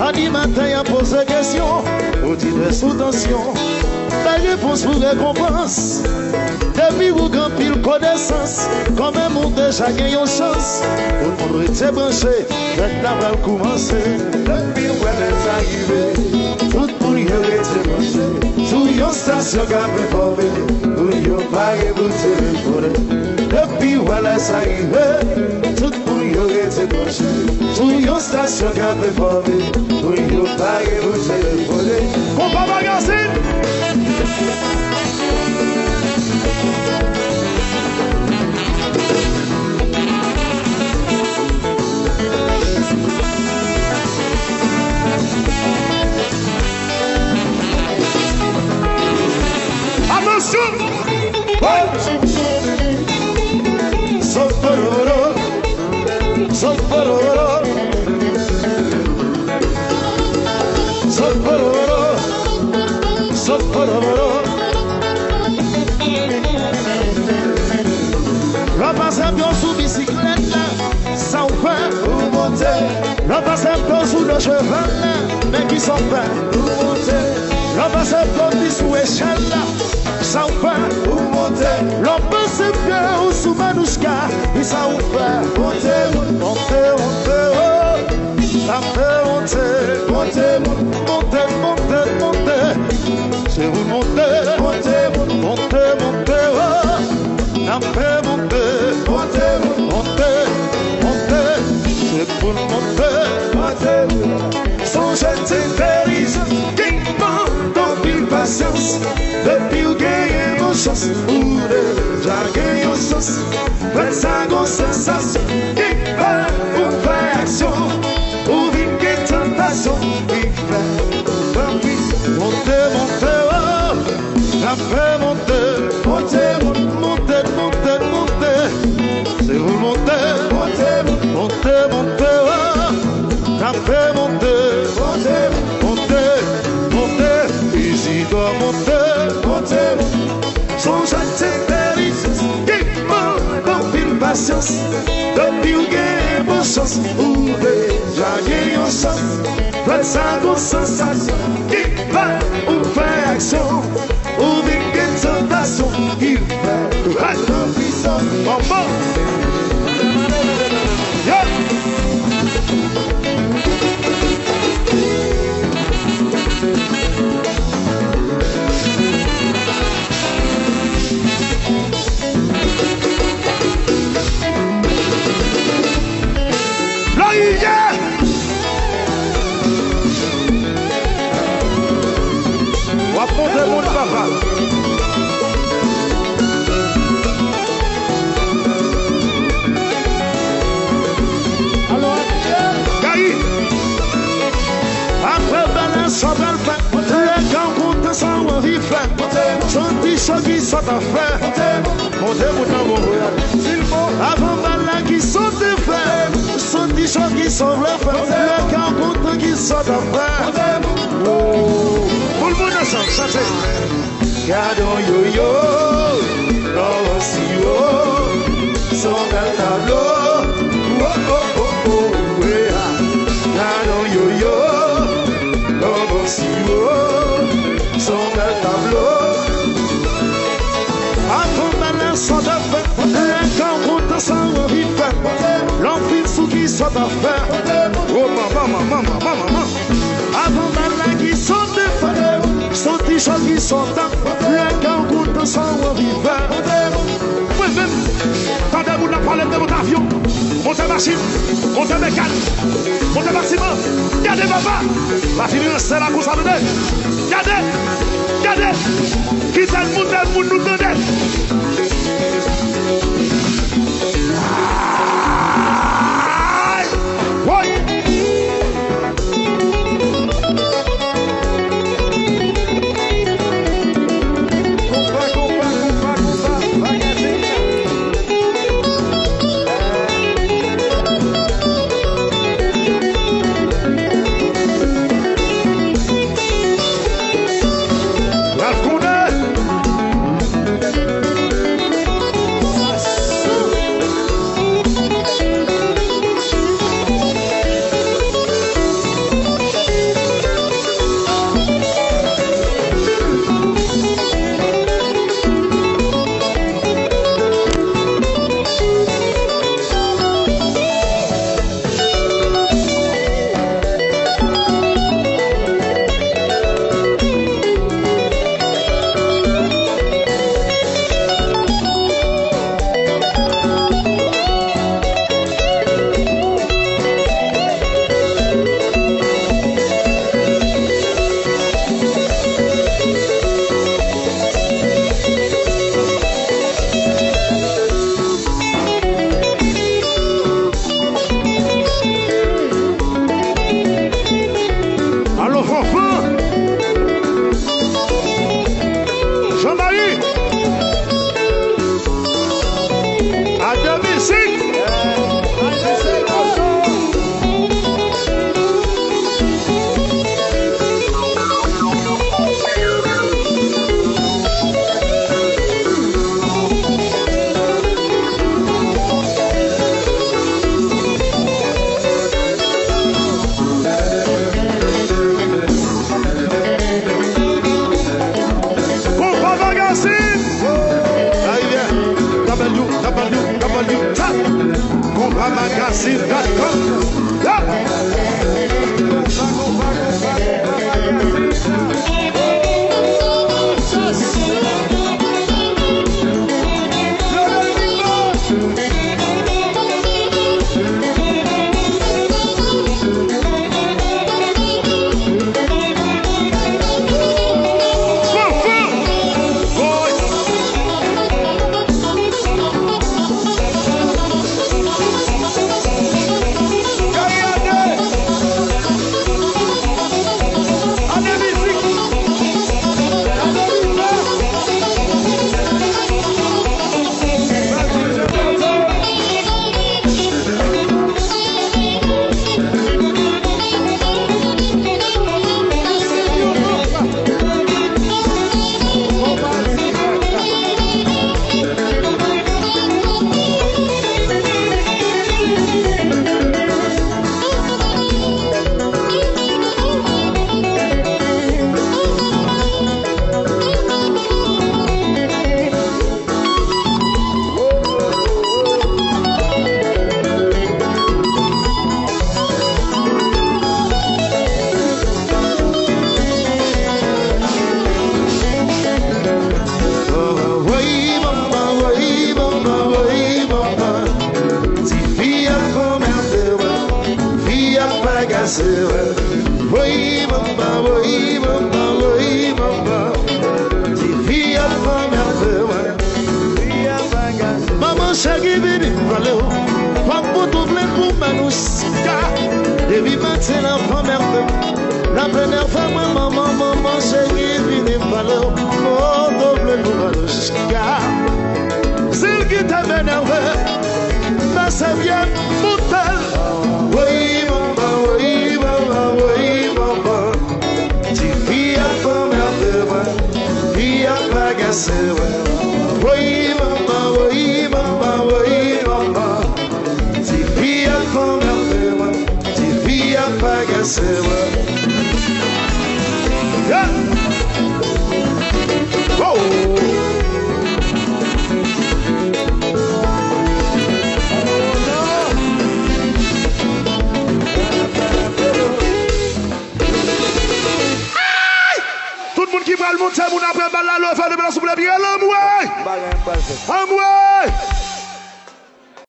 Animateur a posé question, ou titre sous tension. La réponse pour récompense. Depuis vous grand pile connaissance, quand même on déjà gagné une chance. Tout le monde était branché, le travail commencé. Depuis où elle est arrivée, tout le monde était branché. Sous une station qui a préparé, où il y a pas de téléphoner. Depuis où elle est arrivée, tout le monde était branché. Sous une station qui a préparé, où il y a pas de téléphoner. Compas magazine! Soppororo, soppororo, soppororo, soppororo. La passe bien sous bicyclette là, sans pain ou monter. La passe bien sous le cheval là, mais qui sont pas ou monter. La passe bien sous échelle là. Ça ou pas, ou monter. L'homme passe bien ou sous manouchka. Et ça ou pas, monter, monter, monter, oh. Ça fait monter, monter, monter, monter, monter. C'est vous monter, monter, monter, monter, oh. Ça fait monter, monter, monter, monter. C'est pour monter, monter. Son jeune intelligence, qui manque d'aucune patience. Depuis ou gagner mon chance, ou déjà gagner mon chance. Faites ça comme sensation, qui fait ou fait action, ou vivre tentation, qui fait monter, monter, oh, ça fait monter, monter, monter, monter, monter. C'est vous monter, monter, monter, monter, oh, ça fait monter, monter, monter, monter. Ici doit monter. Son jeune intelligence qui manque une patience. Depuis où gagne bonne chance, ou déjà gagne une chance. Faites ça comme sensation qui va ou fait action, ou vivre une tentation qui fait une puissance. Maman, yeah. Monter mon papa. Alors, Gary, après balance, ça va le faire. Les gars comptent sans envie de faire. Chantier, choc qui sont à faire. Montez mon amour. Avant balance qui sont de faire. Chantier, choc qui sont à faire. Les gars comptent qui sont à faire. Tout le monde ensemble, ça c'est. Gardons yo-yo, l'on aussi yo, son bel tableau. Oh oh oh oh, yeah. Gardons yo-yo, l'on aussi yo, son bel tableau. Avant balance, ça doit faire. Les gars comptent sans envie de faire. L'enfant sous qui sont à faire. Oh maman. Avant balance qui sont de faire. Sont des gens qui sont dans les gars comptent sans envie de faire. Moi-même, quand vous n'avez parlé de votre avion, montez machine, montez mécanique, montez bâtiment, regardez papa, la finance c'est la course à donner. Regardez, qui t'a le monde nous donner. À deux musiques. Magazine.com. Oui, maman, oui, maman, oui, maman. Tifia maman, chagi bini valeu. Pampo tu vle pour manusika. Devi matin la femme la première femme, maman, chagi bini valeu. Oh, double pour manusika. S'il qui t'a énervé, ma savia mortelle. Oui, maman, oui, maman, oui, maman. Tifia via bagasse. Oui, maman, oui, maman, oui, maman. Tifia tifia bagasse. Yeah. Oh. Qui va le monter, mon après balle la loi, faire de blanc sous le pied, l'homme, ouais!